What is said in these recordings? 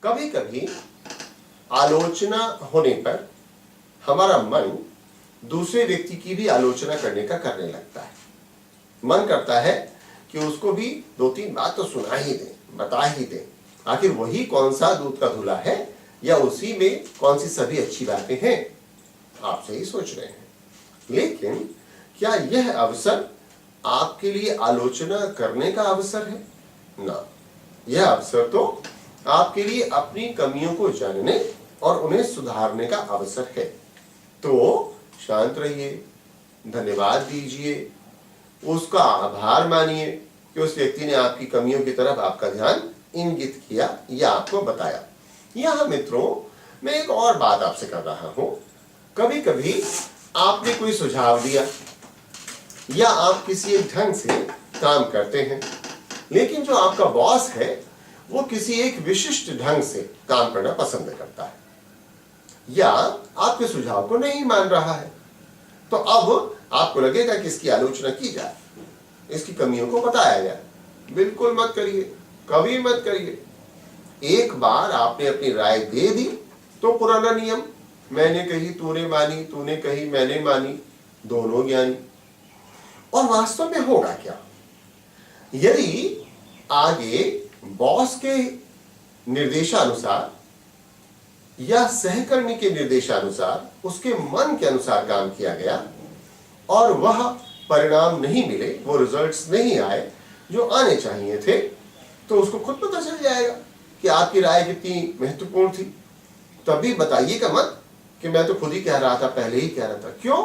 कभी कभी आलोचना होने पर हमारा मन दूसरे व्यक्ति की भी आलोचना करने लगता है। मन करता है कि उसको भी दो तीन बात तो सुना ही दे, बता ही दे, आखिर वही कौन सा दूध का धुला है या उसी में कौन सी सभी अच्छी बातें हैं। आप सही सोच रहे हैं, लेकिन क्या यह अवसर आपके लिए आलोचना करने का अवसर है? ना, यह अवसर तो आपके लिए अपनी कमियों को जानने और उन्हें सुधारने का अवसर है। तो शांत रहिए, धन्यवाद दीजिए, उसका आभार मानिए कि उस व्यक्ति ने आपकी कमियों की तरफ आपका ध्यान इंगित किया या आपको बताया। यहां मित्रों, मैं एक और बात आपसे कर रहा हूं। कभी कभी आपने कोई सुझाव दिया या आप किसी एक ढंग से काम करते हैं, लेकिन जो आपका बॉस है वो किसी एक विशिष्ट ढंग से काम करना पसंद करता है या आपके सुझाव को नहीं मान रहा है। तो अब आपको लगेगा कि इसकी आलोचना की जाए, इसकी कमियों को बताया जाए। बिल्कुल मत करिए, कभी मत करिए। एक बार आपने अपनी राय दे दी तो पुराना नियम, मैंने कही तूने मानी, तूने कही मैंने मानी, दोनों ज्ञानी। और वास्तव में होगा क्या? यदि आगे बॉस के निर्देशानुसार या सहकर्मी के निर्देशानुसार उसके मन के अनुसार काम किया गया और वह परिणाम नहीं मिले, वो रिजल्ट्स नहीं आए जो आने चाहिए थे, तो उसको खुद पता चल जाएगा कि आपकी राय कितनी महत्वपूर्ण थी। तभी बताइएगा मत कि मैं तो खुद ही कह रहा था, पहले ही कह रहा था। क्यों?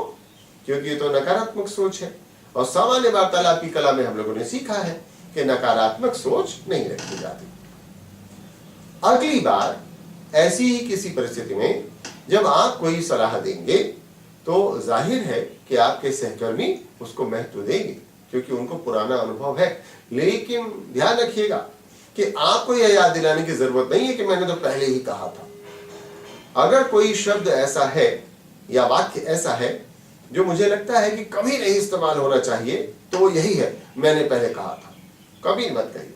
क्योंकि ये तो नकारात्मक सोच है और सामान्य वार्तालाप की कला में हम लोगों ने सीखा है कि नकारात्मक सोच नहीं रखी जाती। अगली बार ऐसी ही किसी परिस्थिति में जब आप कोई सलाह देंगे तो जाहिर है कि आपके सहकर्मी उसको महत्व देंगे क्योंकि उनको पुराना अनुभव है। लेकिन ध्यान रखिएगा कि आपको यह याद दिलाने की जरूरत नहीं है कि मैंने तो पहले ही कहा था। अगर कोई शब्द ऐसा है या वाक्य ऐसा है जो मुझे लगता है कि कभी नहीं इस्तेमाल होना चाहिए, तो वो यही है, मैंने पहले कहा था। कभी मत कहिए।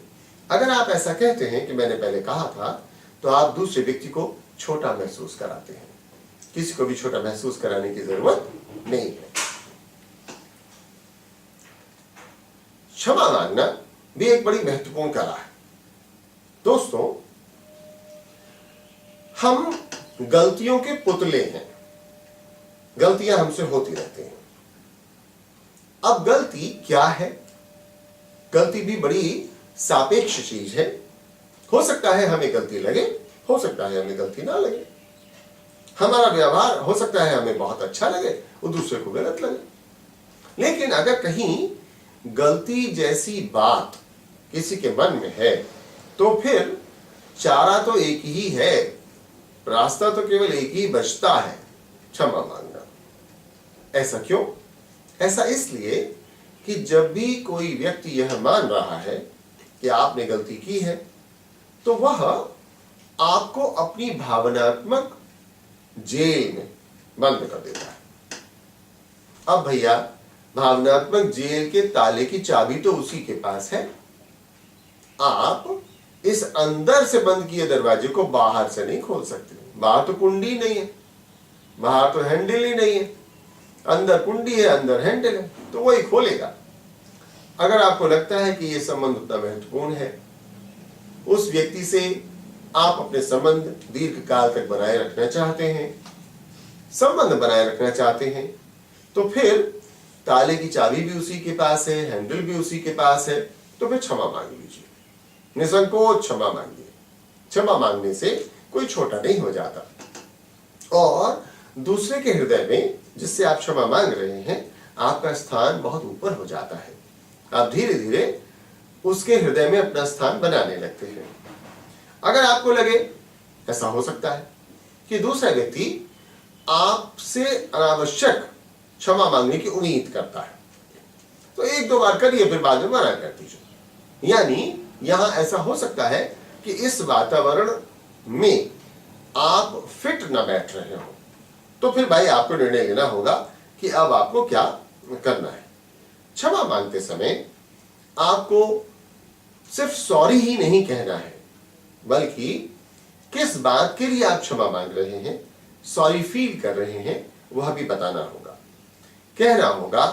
अगर आप ऐसा कहते हैं कि मैंने पहले कहा था, तो आप दूसरे व्यक्ति को छोटा महसूस कराते हैं। किसी को भी छोटा महसूस कराने की जरूरत नहीं है। क्षमा मांगना भी एक बड़ी महत्वपूर्ण कला है। दोस्तों, हम गलतियों के पुतले हैं, गलतियां हमसे होती रहती हैं। अब गलती क्या है? गलती भी बड़ी सापेक्ष चीज है। हो सकता है हमें गलती लगे, हो सकता है हमें गलती ना लगे। हमारा व्यवहार हो सकता है हमें बहुत अच्छा लगे और दूसरे को गलत लगे। लेकिन अगर कहीं गलती जैसी बात किसी के मन में है, तो फिर चारा तो एक ही है, रास्ता तो केवल एक ही बचता है, क्षमा मांगना। ऐसा क्यों? ऐसा इसलिए कि जब भी कोई व्यक्ति यह मान रहा है कि आपने गलती की है, तो वह आपको अपनी भावनात्मक जेल में बंद कर देता है। अब भैया, भावनात्मक जेल के ताले की चाबी तो उसी के पास है। आप इस अंदर से बंद किए दरवाजे को बाहर से नहीं खोल सकते। बाहर तो कुंडी नहीं है, बाहर तो हैंडल ही नहीं है, अंदर कुंडी है, अंदर हैंडल है, तो वही खोलेगा। अगर आपको लगता है कि यह संबंध उतना महत्वपूर्ण है, उस व्यक्ति से आप अपने संबंध दीर्घ काल तक बनाए रखना चाहते हैं, संबंध बनाए रखना चाहते हैं, तो फिर ताले की चाबी भी उसी के पास है, हैंडल भी उसी के पास है, तो फिर क्षमा मांग लीजिए, निसंकोच क्षमा मांगिए। क्षमा मांगने से कोई छोटा नहीं हो जाता और दूसरे के हृदय में जिससे आप क्षमा मांग रहे हैं, आपका स्थान बहुत ऊपर हो जाता है। आप धीरे धीरे उसके हृदय में अपना स्थान बनाने लगते हैं। अगर आपको लगे, ऐसा हो सकता है कि दूसरा व्यक्ति आपसे अनावश्यक क्षमा मांगने की उम्मीद करता है, तो एक दो बार करिए, फिर बाद में मना कर दीजिए। यानी यहां ऐसा हो सकता है कि इस वातावरण में आप फिट न बैठ रहे हो, तो फिर भाई आपको निर्णय लेना होगा कि अब आपको क्या करना है। क्षमा मांगते समय आपको सिर्फ सॉरी ही नहीं कहना है, बल्कि किस बात के लिए आप क्षमा मांग रहे हैं, सॉरी फील कर रहे हैं, वह भी बताना होगा। कहना होगा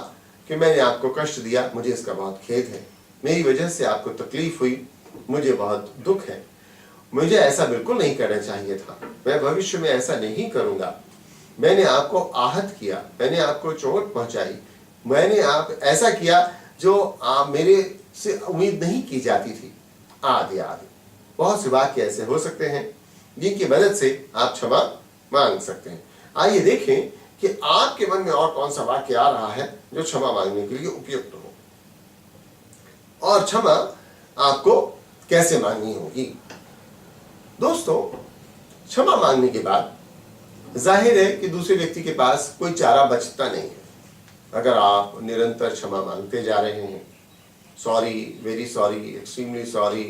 कि मैंने आपको कष्ट दिया, मुझे इसका बहुत खेद है, मेरी वजह से आपको तकलीफ हुई, मुझे बहुत दुख है, मुझे ऐसा बिल्कुल नहीं करना चाहिए था, मैं भविष्य में ऐसा नहीं करूंगा, मैंने आपको आहत किया, मैंने आपको चोट पहुंचाई, मैंने आप ऐसा किया जो मेरे से उम्मीद नहीं की जाती थी, आदि आदि। बहुत से वाक्य ऐसे हो सकते हैं जिनकी मदद से आप क्षमा मांग सकते हैं। आइए देखें कि आपके मन में और कौन सा वाक्य आ रहा है जो क्षमा मांगने के लिए उपयुक्त हो, और क्षमा आपको कैसे मांगनी होगी। दोस्तों, क्षमा मांगने के बाद जाहिर है कि दूसरे व्यक्ति के पास कोई चारा बचता नहीं है। अगर आप निरंतर क्षमा मांगते जा रहे हैं, sorry, very sorry, extremely sorry,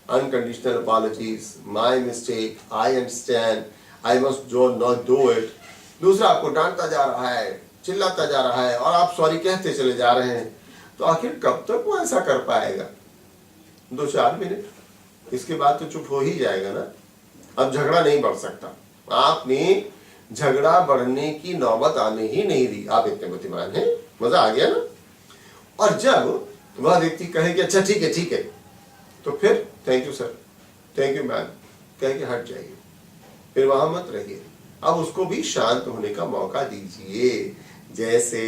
unconditional apologies, my mistake, I understand, I must not do it, दूसरा आपको डांटता जा रहा है, चिल्लाता जा रहा है और आप सॉरी कहते चले जा रहे हैं, तो आखिर कब तक वो ऐसा कर पाएगा? 2-4 मिनट, इसके बाद तो चुप हो ही जाएगा ना। अब झगड़ा नहीं बढ़ सकता, आपने झगड़ा बढ़ने की नौबत आने ही नहीं दी, आप इतने बुद्धिमान हैं। मजा आ गया ना। और जब वह व्यक्ति कहे कि अच्छा ठीक है, तो फिर thank you sir, thank you ma'am कह के हट जाइए, फिर वहां मत रहिए। अब उसको भी शांत होने का मौका दीजिए। जैसे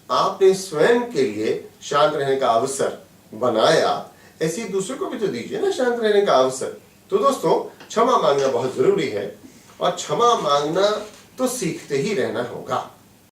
आपने स्वयं के लिए शांत रहने का अवसर बनाया, ऐसे दूसरे को भी तो दीजिए ना शांत रहने का अवसर। तो दोस्तों, क्षमा मांगना बहुत जरूरी है, और क्षमा मांगना तो सीखते ही रहना होगा।